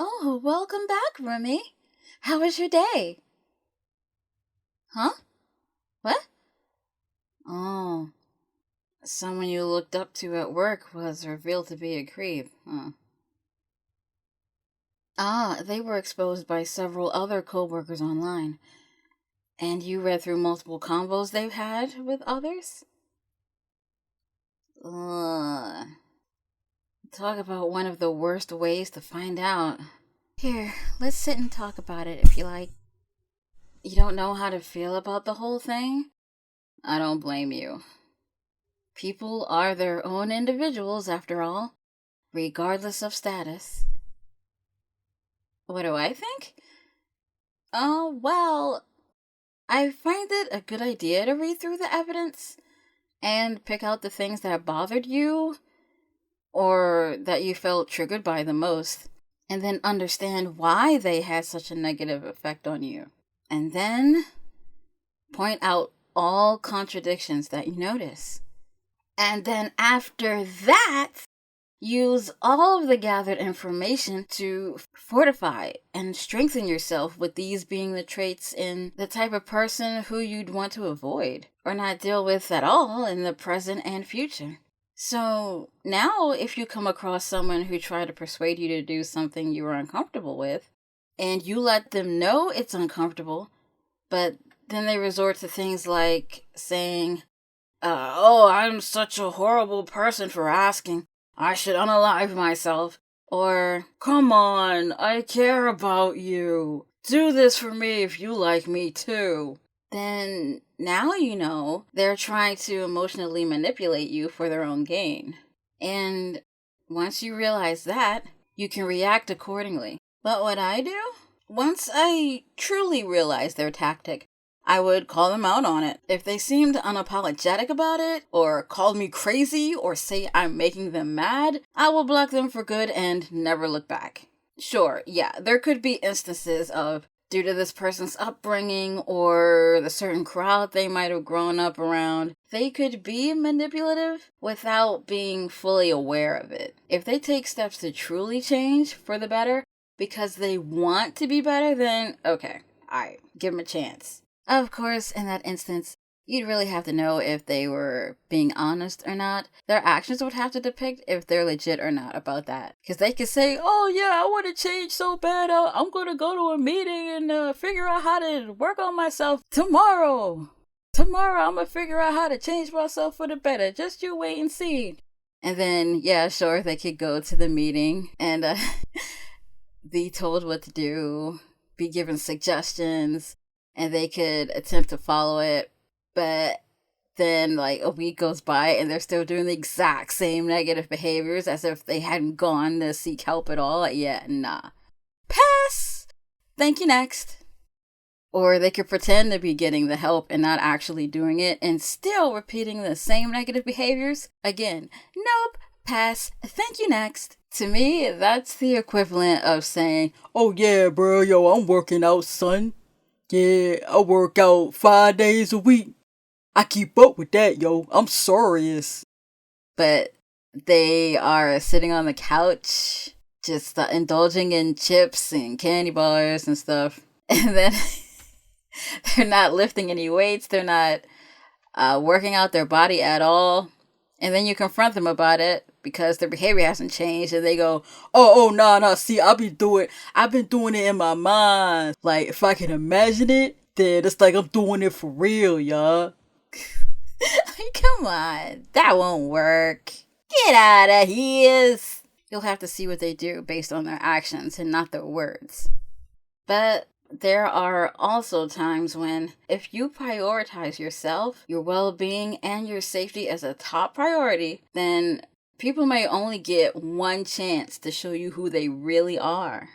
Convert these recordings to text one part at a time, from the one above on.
Oh, welcome back, Rumi. How was your day? Huh? What? Oh, someone you looked up to at work was revealed to be a creep, huh? Ah, they were exposed by several other coworkers online. And you read through multiple combos they've had with others? Ugh. Talk about one of the worst ways to find out. Here, let's sit and talk about it if you like. You don't know how to feel about the whole thing? I don't blame you. People are their own individuals, after all, regardless of status. What do I think? Oh, well, I find it a good idea to read through the evidence and pick out the things that bothered you or that you felt triggered by the most, and then understand why they had such a negative effect on you. And then point out all contradictions that you notice. And then after that, use all of the gathered information to fortify and strengthen yourself with these being the traits in the type of person who you'd want to avoid or not deal with at all in the present and future. So now if you come across someone who tried to persuade you to do something you were uncomfortable with, and you let them know it's uncomfortable, but then they resort to things like saying, oh, I'm such a horrible person for asking. I should unalive myself. Or, come on, I care about you. Do this for me if you like me too. Then now you know they're trying to emotionally manipulate you for their own gain. And once you realize that, you can react accordingly. But what I do? Once I truly realize their tactic, I would call them out on it. If they seemed unapologetic about it, or called me crazy, or say I'm making them mad, I will block them for good and never look back. Sure, yeah, there could be instances of, due to this person's upbringing or the certain crowd they might have grown up around, they could be manipulative without being fully aware of it. If they take steps to truly change for the better because they want to be better, then okay, alright, give them a chance. Of course, in that instance, you'd really have to know if they were being honest or not. Their actions would have to depict if they're legit or not about that. Because they could say, oh yeah, I want to change so bad, I'm going to go to a meeting and figure out how to work on myself tomorrow. Tomorrow I'm going to figure out how to change myself for the better. Just you wait and see. And then, yeah, sure, they could go to the meeting and be told what to do, be given suggestions, and they could attempt to follow it, but then like a week goes by and they're still doing the exact same negative behaviors as if they hadn't gone to seek help at all. Like, yeah, nah. Pass! Thank you, next. Or they could pretend to be getting the help and not actually doing it and still repeating the same negative behaviors. Again, nope, pass, thank you, next. To me, that's the equivalent of saying, oh yeah, bro, yo, I'm working out, son. Yeah, I work out 5 days a week. I keep up with that, yo. I'm serious. But they are sitting on the couch, just indulging in chips and candy bars and stuff. And then they're not lifting any weights. They're not working out their body at all. And then you confront them about it because their behavior hasn't changed. And they go, nah, see, I've been doing it in my mind. Like, if I can imagine it, then it's like I'm doing it for real, y'all. Come on, that won't work. Get out of here. You'll have to see what they do based on their actions and not their words. But there are also times when, if you prioritize yourself, your well-being, and your safety as a top priority, then people may only get one chance to show you who they really are.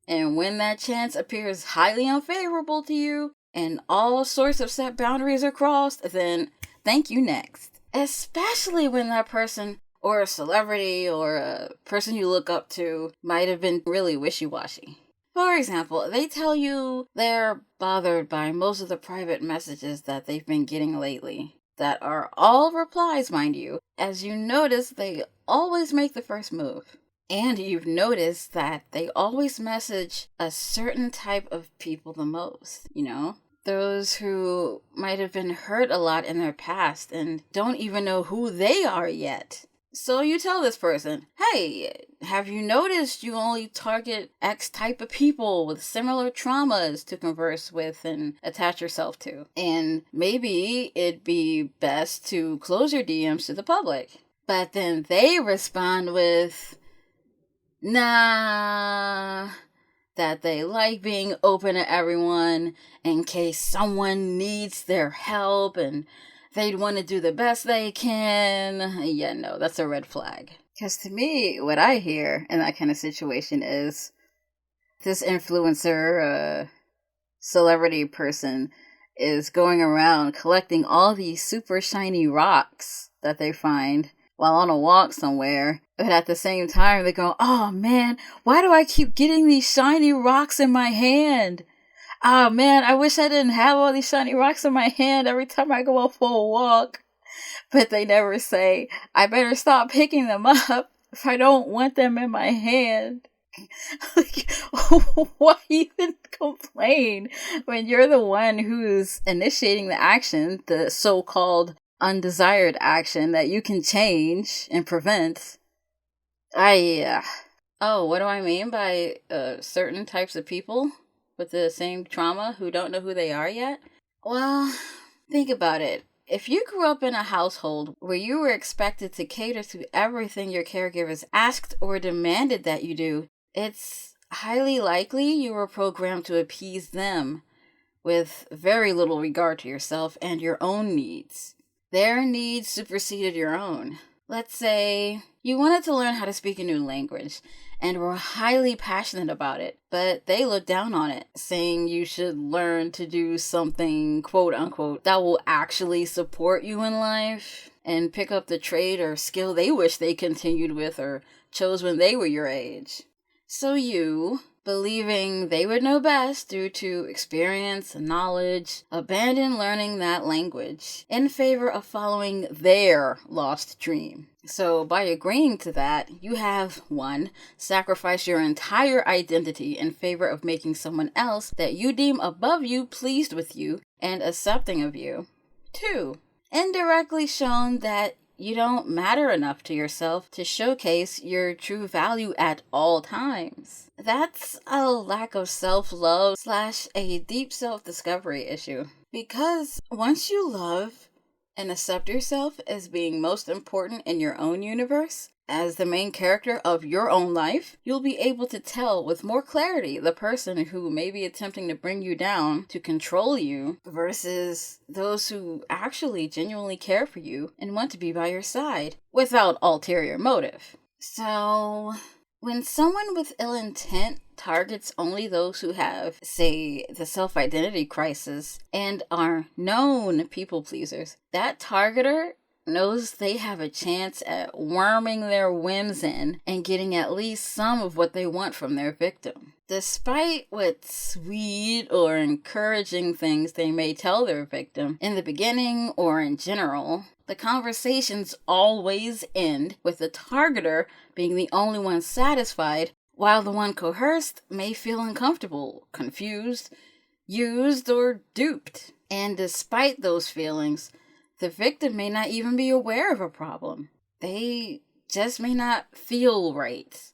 And when that chance appears highly unfavorable to you, and all sorts of set boundaries are crossed, then thank you, next. Especially when that person, or a celebrity, or a person you look up to, might have been really wishy-washy. For example, they tell you they're bothered by most of the private messages that they've been getting lately. That are all replies, mind you. As you notice, they always make the first move. And you've noticed that they always message a certain type of people the most, Those who might have been hurt a lot in their past and don't even know who they are yet. So you tell this person, hey, have you noticed you only target X type of people with similar traumas to converse with and attach yourself to? And maybe it'd be best to close your DMs to the public. But then they respond with, nah, that they like being open to everyone in case someone needs their help and they'd want to do the best they can. Yeah, no, that's a red flag. Because to me, what I hear in that kind of situation is this influencer, celebrity person is going around collecting all these super shiny rocks that they find while on a walk somewhere. But at the same time, they go, oh man, why do I keep getting these shiny rocks in my hand? Oh man, I wish I didn't have all these shiny rocks in my hand every time I go out for a walk. But they never say, I better stop picking them up if I don't want them in my hand. Like, why even complain when you're the one who's initiating the action, the so-called undesired action that you can change and prevent? Oh, what do I mean by certain types of people with the same trauma who don't know who they are yet? Well, think about it. If you grew up in a household where you were expected to cater to everything your caregivers asked or demanded that you do, it's highly likely you were programmed to appease them with very little regard to yourself and your own needs. Their needs superseded your own. Let's say you wanted to learn how to speak a new language and were highly passionate about it, but they looked down on it, saying you should learn to do something, quote unquote, that will actually support you in life and pick up the trade or skill they wish they continued with or chose when they were your age. So you, believing they would know best due to experience and knowledge, abandon learning that language in favor of following their lost dream. So by agreeing to that, you have 1. Sacrificed your entire identity in favor of making someone else that you deem above you pleased with you and accepting of you. 2. Indirectly shown that you don't matter enough to yourself to showcase your true value at all times. That's a lack of self-love / a deep self-discovery issue. Because once you love and accept yourself as being most important in your own universe, as the main character of your own life, you'll be able to tell with more clarity the person who may be attempting to bring you down to control you versus those who actually genuinely care for you and want to be by your side without ulterior motive. So, when someone with ill intent targets only those who have, say, the self-identity crisis and are known people pleasers, that targeter knows they have a chance at worming their whims in and getting at least some of what they want from their victim. Despite what sweet or encouraging things they may tell their victim in the beginning or in general, the conversations always end with the targeter being the only one satisfied, while the one coerced may feel uncomfortable, confused, used, or duped. And despite those feelings, the victim may not even be aware of a problem. They just may not feel right,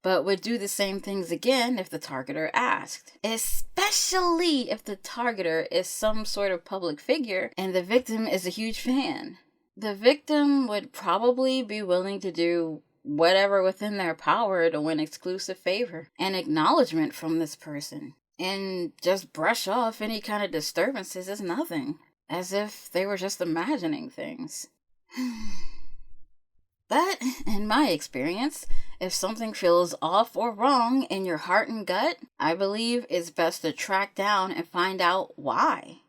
but would do the same things again if the targeter asked. Especially if the targeter is some sort of public figure and the victim is a huge fan. The victim would probably be willing to do whatever within their power to win exclusive favor and acknowledgement from this person, and just brush off any kind of disturbances as nothing, as if they were just imagining things. But, in my experience, if something feels off or wrong in your heart and gut, I believe it's best to track down and find out why.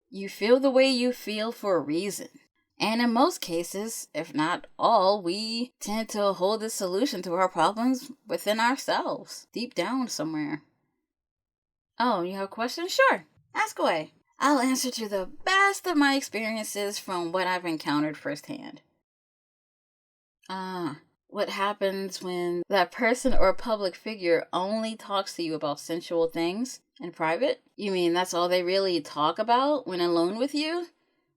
You feel the way you feel for a reason. And in most cases, if not all, we tend to hold the solution to our problems within ourselves, deep down somewhere. Oh, you have questions? Sure, ask away. I'll answer to the best of my experiences from what I've encountered firsthand. What happens when that person or public figure only talks to you about sensual things in private? You mean that's all they really talk about when alone with you?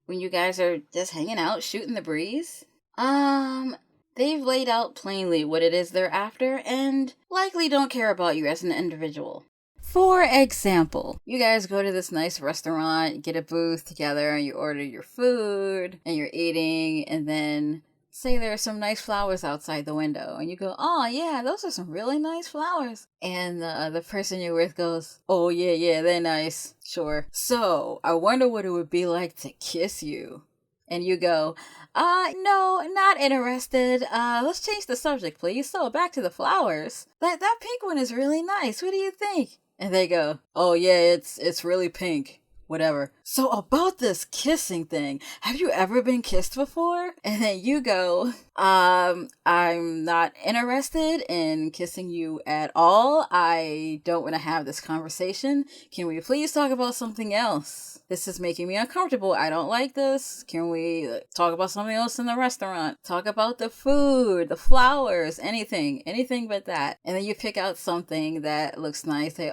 When you guys are just hanging out, shooting the breeze? They've laid out plainly what it is they're after and likely don't care about you as an individual. For example, you guys go to this nice restaurant, get a booth together, and you order your food, and you're eating, and then say there are some nice flowers outside the window, and you go, oh yeah, those are some really nice flowers. And the person you're with goes, oh yeah, they're nice. Sure. So, I wonder what it would be like to kiss you. And you go, no, not interested. Let's change the subject, please. So, back to the flowers. That pink one is really nice. What do you think? And they go, oh yeah, it's really pink. Whatever. So about this kissing thing, have you ever been kissed before? And then you go, I'm not interested in kissing you at all. I don't want to have this conversation. Can we please talk about something else? This is making me uncomfortable. I don't like this. Can we talk about something else in the restaurant? Talk about the food, the flowers, anything but that. And then you pick out something that looks nice. Say,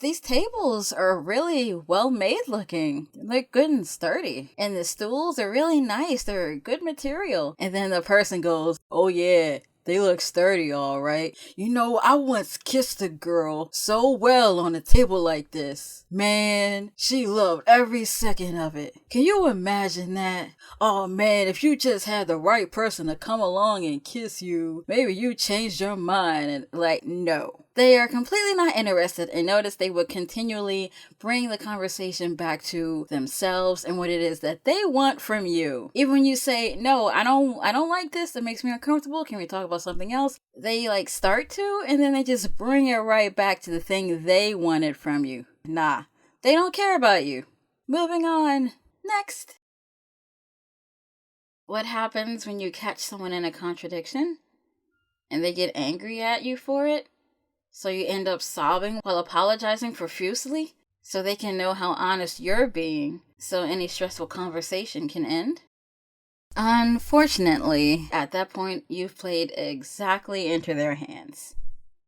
these tables are really well made looking. They're good and sturdy. And the stools are really nice. They're good material. And then the person goes, oh yeah, they look sturdy, all right. You know, I once kissed a girl so well on a table like this. Man, she loved every second of it. Can you imagine that? Oh man, if you just had the right person to come along and kiss you, maybe you changed your mind and no. They are completely not interested, and notice they would continually bring the conversation back to themselves and what it is that they want from you. Even when you say, no, I don't like this, it makes me uncomfortable, can we talk about something else? They start to, and then they just bring it right back to the thing they wanted from you. Nah, they don't care about you. Moving on. Next. What happens when you catch someone in a contradiction and they get angry at you for it? So you end up sobbing while apologizing profusely so they can know how honest you're being so any stressful conversation can end? Unfortunately, at that point, you've played exactly into their hands.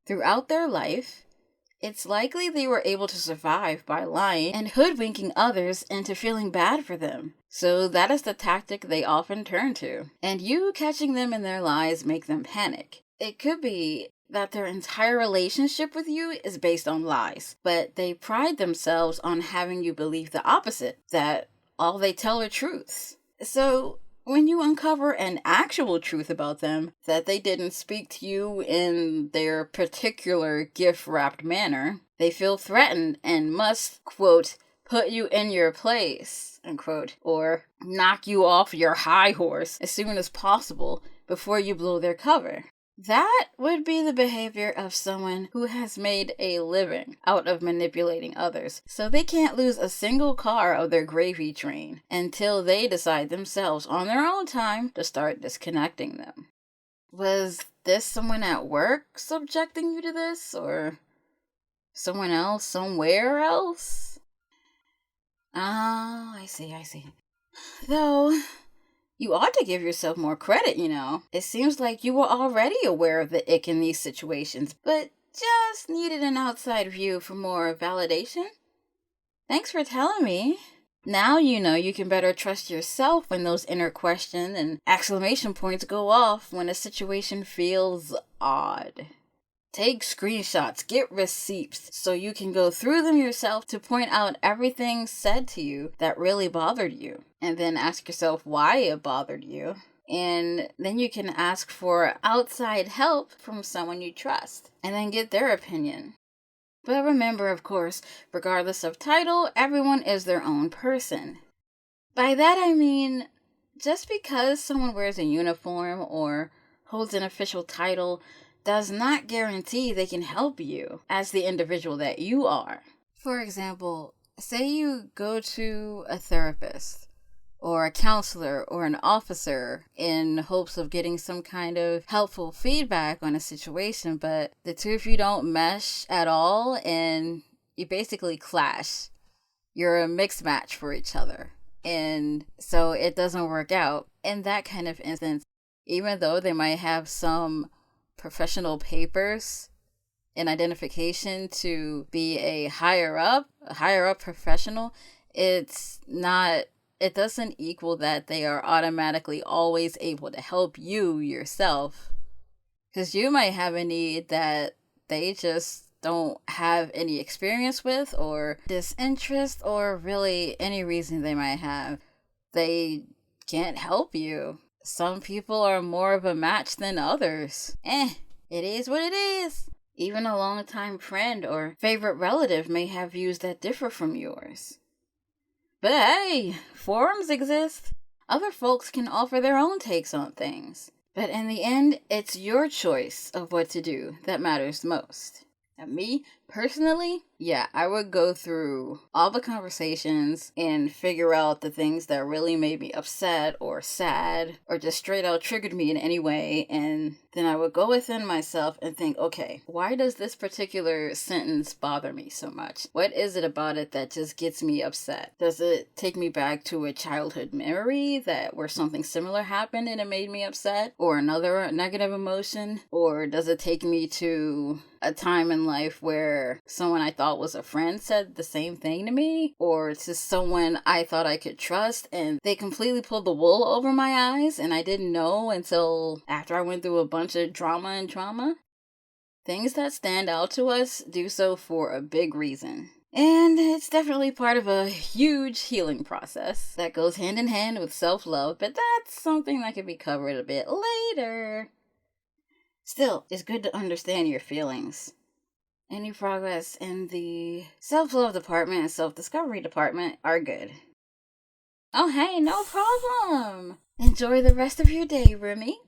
Throughout their life, it's likely they were able to survive by lying and hoodwinking others into feeling bad for them. So that is the tactic they often turn to. And you catching them in their lies make them panic. It could be that their entire relationship with you is based on lies, but they pride themselves on having you believe the opposite, that all they tell are truths. So when you uncover an actual truth about them, that they didn't speak to you in their particular gift-wrapped manner, they feel threatened and must, quote, put you in your place, unquote, or knock you off your high horse as soon as possible before you blow their cover. That would be the behavior of someone who has made a living out of manipulating others, so they can't lose a single car of their gravy train until they decide themselves on their own time to start disconnecting them. Was this someone at work subjecting you to this, or someone else somewhere else? Oh, I see. Though, you ought to give yourself more credit, you know. It seems like you were already aware of the ick in these situations, but just needed an outside view for more validation. Thanks for telling me. Now you know you can better trust yourself when those inner question and exclamation points go off when a situation feels odd. Take screenshots, get receipts, so you can go through them yourself to point out everything said to you that really bothered you. And then ask yourself why it bothered you. And then you can ask for outside help from someone you trust. And then get their opinion. But remember, of course, regardless of title, everyone is their own person. By that I mean, just because someone wears a uniform or holds an official title does not guarantee they can help you as the individual that you are. For example, say you go to a therapist or a counselor or an officer in hopes of getting some kind of helpful feedback on a situation, but the two of you don't mesh at all and you basically clash. You're a mixed match for each other. And so it doesn't work out. In that kind of instance, even though they might have some professional papers and identification to be a higher up professional, it doesn't equal that they are automatically always able to help you yourself. Because you might have a need that they just don't have any experience with, or disinterest, or really any reason they might have. They can't help you. Some people are more of a match than others. It is what it is. Even a longtime friend or favorite relative may have views that differ from yours. But hey, forums exist. Other folks can offer their own takes on things. But in the end, it's your choice of what to do that matters most. And me, personally, I would go through all the conversations and figure out the things that really made me upset or sad or just straight out triggered me in any way. And then I would go within myself and think, okay, why does this particular sentence bother me so much? What is it about it that just gets me upset? Does it take me back to a childhood memory where something similar happened and it made me upset? Or another negative emotion? Or does it take me to a time in life where someone I thought was a friend said the same thing to me, or to someone I thought I could trust and they completely pulled the wool over my eyes and I didn't know until after I went through a bunch of drama and trauma? Things that stand out to us do so for a big reason. And it's definitely part of a huge healing process that goes hand in hand with self-love, but that's something that can be covered a bit later. Still, it's good to understand your feelings. Any progress in the self-love department and self-discovery department are good. Oh, hey, no problem. Enjoy the rest of your day, Remy.